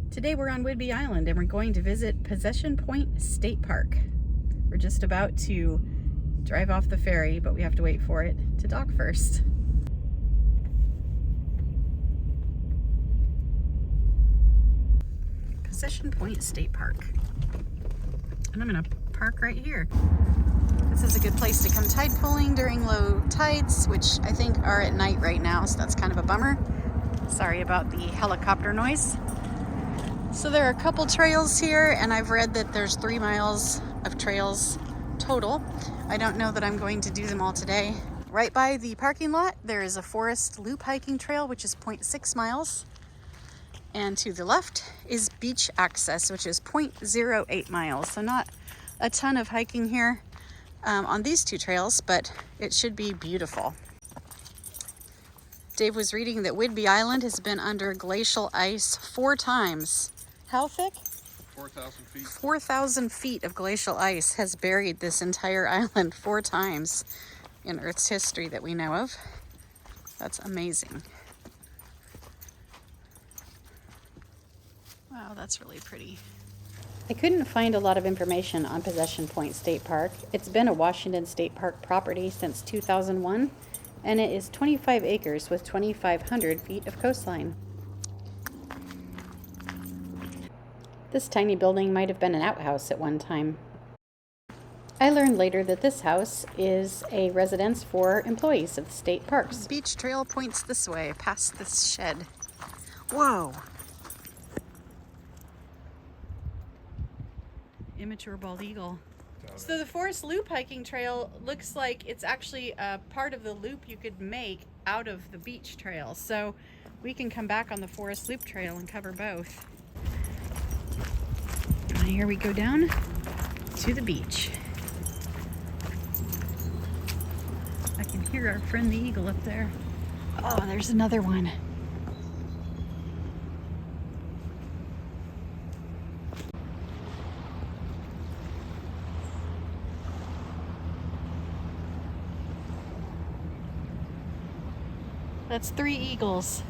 Today we're on Whidbey Island and we're going to visit Possession Point State Park. We're just about to drive off the ferry, but we have to wait for it to dock first. Possession Point State Park. And I'm gonna park right here. This is a good place to come tide pooling during low tides, which I think are at night right now, so that's kind of a bummer. Sorry about the helicopter noise. So there are a couple trails here, and I've read that there's 3 miles of trails total. I don't know that I'm going to do them all today. Right by the parking lot, there is a forest loop hiking trail, which is 0.6 miles. And to the left is beach access, which is 0.08 miles. So not a ton of hiking here on these 2 trails, but it should be beautiful. Dave was reading that Whidbey Island has been under glacial ice 4 times. How thick? 4,000 feet. 4,000 feet of glacial ice has buried this entire island 4 times in Earth's history that we know of. That's amazing. Wow, that's really pretty. I couldn't find a lot of information on Possession Point State Park. It's been a Washington State Park property since 2001, and it is 25 acres with 2,500 feet of coastline. This tiny building might have been an outhouse at one time. I learned later that this house is a residence for employees of the state parks. The beach trail points this way, past this shed. Whoa! Immature bald eagle. So the forest loop hiking trail looks like it's actually a part of the loop you could make out of the beach trail. So we can come back on the forest loop trail and cover both. And here we go down to the beach. I can hear our friend the eagle up there. Oh, there's another one. That's 3 eagles.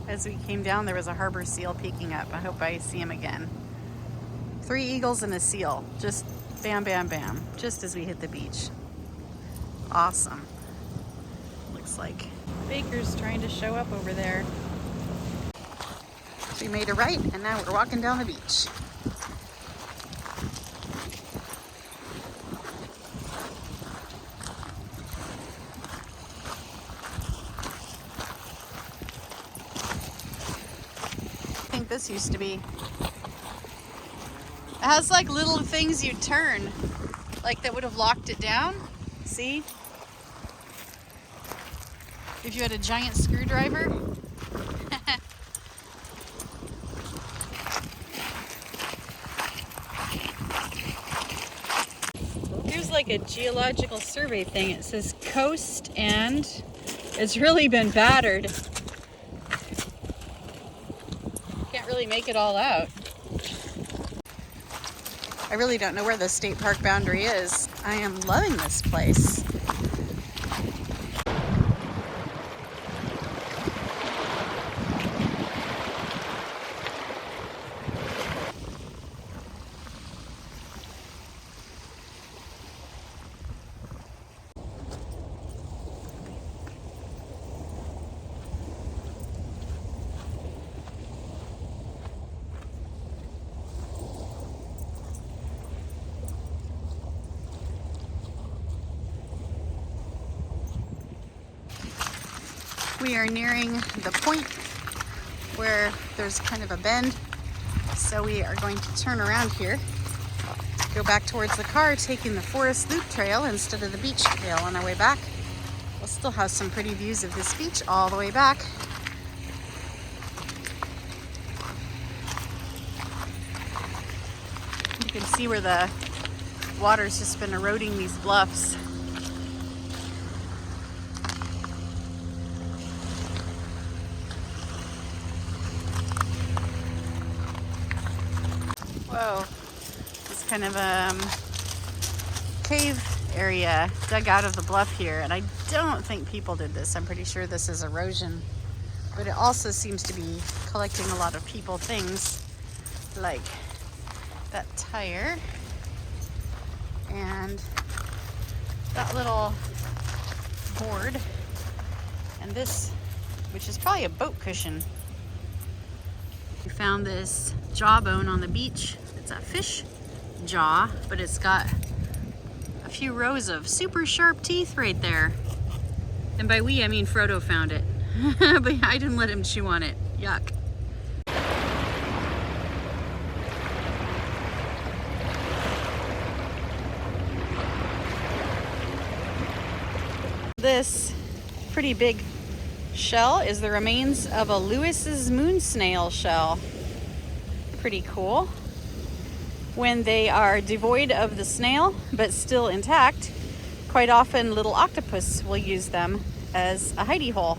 As we came down, there was a harbor seal peeking up. I hope I see him again. 3 eagles and a seal. Just bam, bam, bam. Just as we hit the beach. Awesome. Looks like Baker's trying to show up over there. So we made a right, and now we're walking down the beach. This used to be. It has like little things you turn, like that would have locked it down. See? If you had a giant screwdriver. Here's like a geological survey thing. It says coast, and it's really been battered. Really make it all out. I really don't know where the state park boundary is. I am loving this place. We are nearing the point where there's kind of a bend, so we are going to turn around here, go back towards the car, taking the forest loop trail instead of the beach trail on our way back. We'll still have some pretty views of this beach all the way back. You can see where the water's just been eroding these bluffs. Whoa, it's kind of a cave area dug out of the bluff here, and I don't think people did this. I'm pretty sure this is erosion, but it also seems to be collecting a lot of people things like that tire and that little board and this, which is probably a boat cushion. We found this jawbone on the beach. It's a fish jaw, but it's got a few rows of super sharp teeth right there. And by we, I mean Frodo found it. But I didn't let him chew on it. Yuck. This pretty big shell is the remains of a Lewis's moon snail shell. Pretty cool. When they are devoid of the snail but still intact, quite often little octopus will use them as a hidey hole.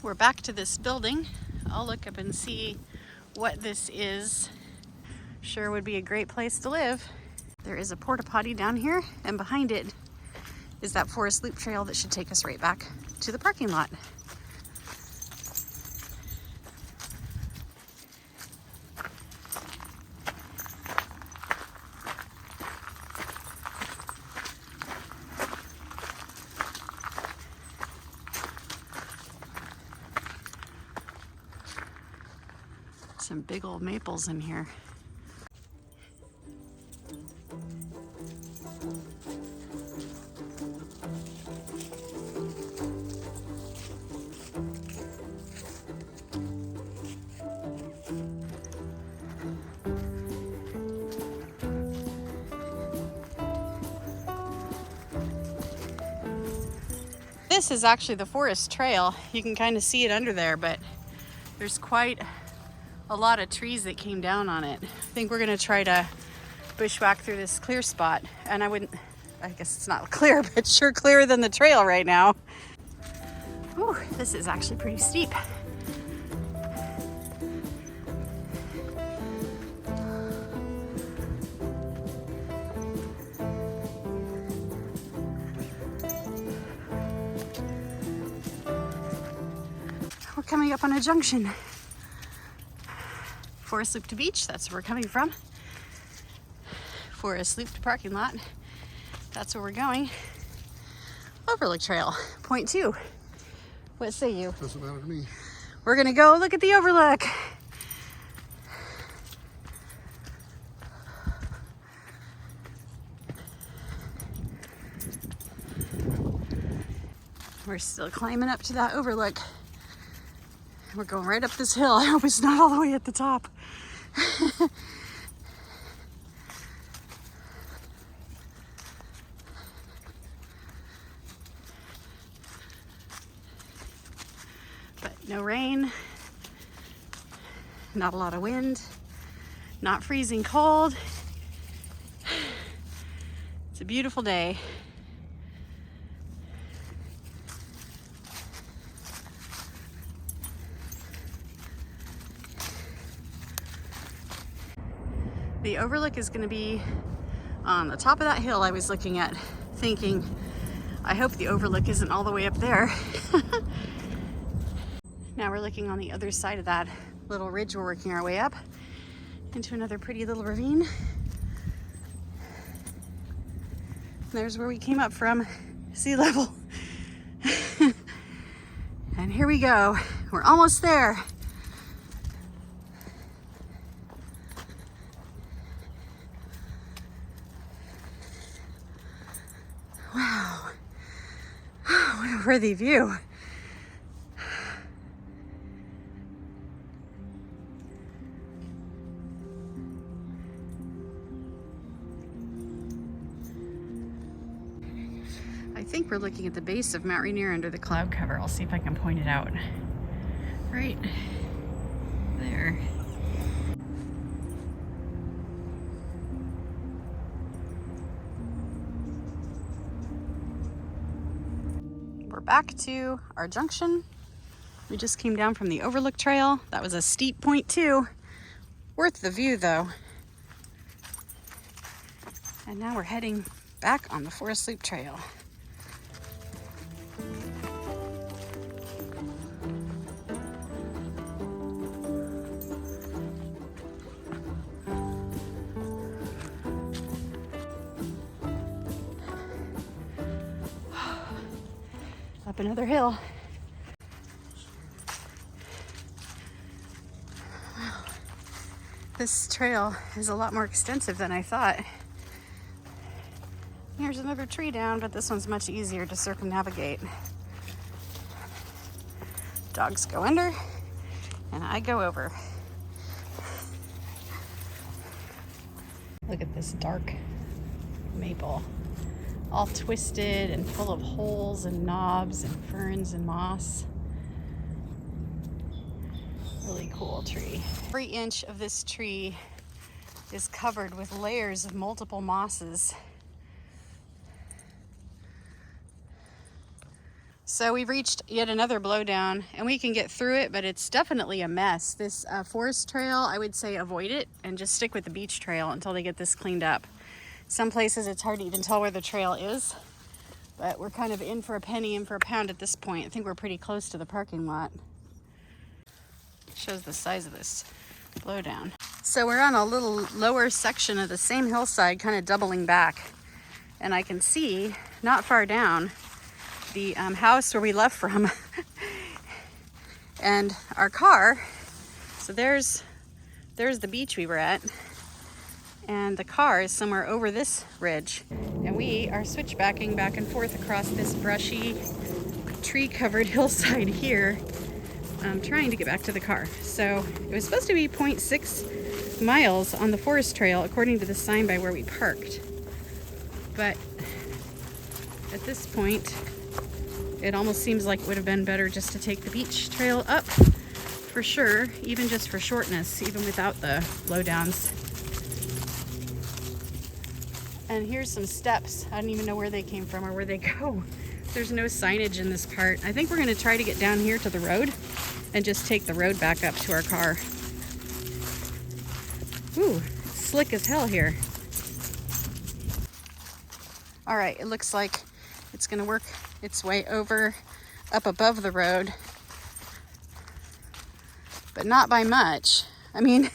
We're back to this building. I'll look up and see what this is. Sure would be a great place to live. There is a porta potty down here, and behind it is that forest loop trail that should take us right back to the parking lot. Some big old maples in here. This is actually the forest trail. You can kind of see it under there, but there's quite a lot of trees that came down on it. I think we're gonna try to bushwhack through this clear spot. And I guess it's not clear, but sure clearer than the trail right now. Ooh, this is actually pretty steep. We're coming up on a junction. Forest Loop to beach, that's where we're coming from. Forest Loop to parking lot, that's where we're going. Overlook Trail, point 2. What say you? Doesn't matter to me. We're gonna go look at the overlook. We're still climbing up to that overlook. We're going right up this hill. I hope it's not all the way at the top. But no rain, not a lot of wind, not freezing cold. It's a beautiful day. The overlook is going to be on the top of that hill I was looking at, thinking, I hope the overlook isn't all the way up there. Now we're looking on the other side of that little ridge. We're working our way up into another pretty little ravine. There's where we came up from, sea level. And here we go. We're almost there. Wow, what a worthy view. I think we're looking at the base of Mount Rainier under the cloud cover. I'll see if I can point it out. Right there. we're back to our junction. We just came down from the Overlook Trail. That was a steep point too. Worth the view though. And now we're heading back on the Forest Loop Trail. Up another hill. Wow. This trail is a lot more extensive than I thought. Here's another tree down, but this one's much easier to circumnavigate. Dogs go under, and I go over. Look at this dark maple. All twisted and full of holes and knobs and ferns and moss. Really cool tree. Every inch of this tree is covered with layers of multiple mosses. So we've reached yet another blowdown, and we can get through it, but it's definitely a mess. This forest trail, I would say avoid it and just stick with the beach trail until they get this cleaned up. Some places it's hard to even tell where the trail is, but we're kind of in for a penny, in for a pound at this point. I think we're pretty close to the parking lot. Shows the size of this blowdown. So we're on a little lower section of the same hillside, kind of doubling back. And I can see, not far down, the house where we left from. And our car. So there's the beach we were at. And the car is somewhere over this ridge. And we are switchbacking back and forth across this brushy, tree-covered hillside here, trying to get back to the car. So it was supposed to be 0.6 miles on the forest trail, according to the sign by where we parked. But at this point, it almost seems like it would have been better just to take the beach trail up, for sure, even just for shortness, even without the blowdowns. And here's some steps. I don't even know where they came from or where they go. There's no signage in this part. I think we're gonna try to get down here to the road and just take the road back up to our car. Ooh, it's slick as hell here. All right, it looks like it's gonna work its way over up above the road, but not by much. I mean,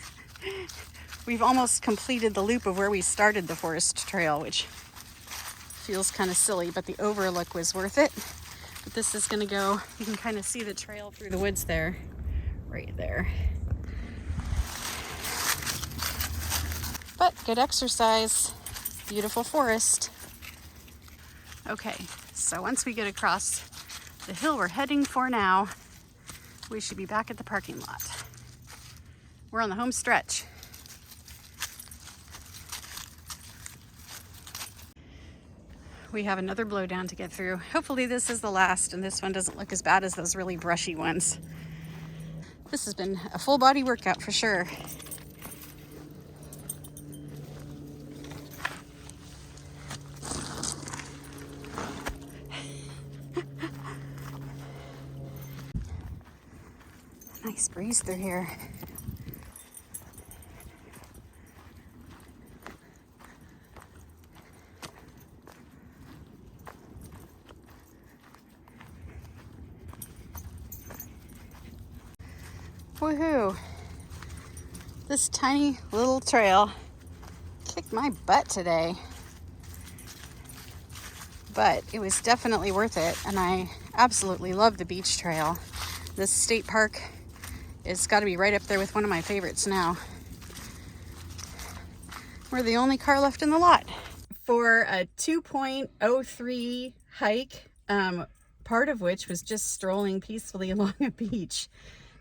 we've almost completed the loop of where we started the forest trail, which feels kind of silly, but the overlook was worth it. But this is gonna go, you can kind of see the trail through the woods there, right there. But good exercise, beautiful forest. Okay, so once we get across the hill we're heading for now, we should be back at the parking lot. We're on the home stretch. We have another blowdown to get through. Hopefully this is the last and this one doesn't look as bad as those really brushy ones. This has been a full body workout for sure. Nice breeze through here. Woohoo! This tiny little trail kicked my butt today, but it was definitely worth it, and I absolutely love the beach trail. This state park is got to be right up there with one of my favorites now. We're the only car left in the lot. For a 2.03 hike, part of which was just strolling peacefully along a beach,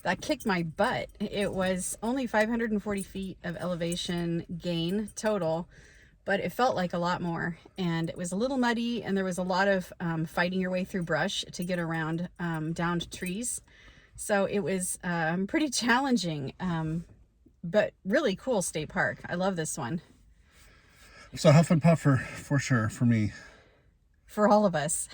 that kicked my butt. It was only 540 feet of elevation gain total, but it felt like a lot more. And it was a little muddy, and there was a lot of fighting your way through brush to get around downed trees. So it was pretty challenging, but really cool state park. I love this one. So huff and puffer for sure for me. For all of us.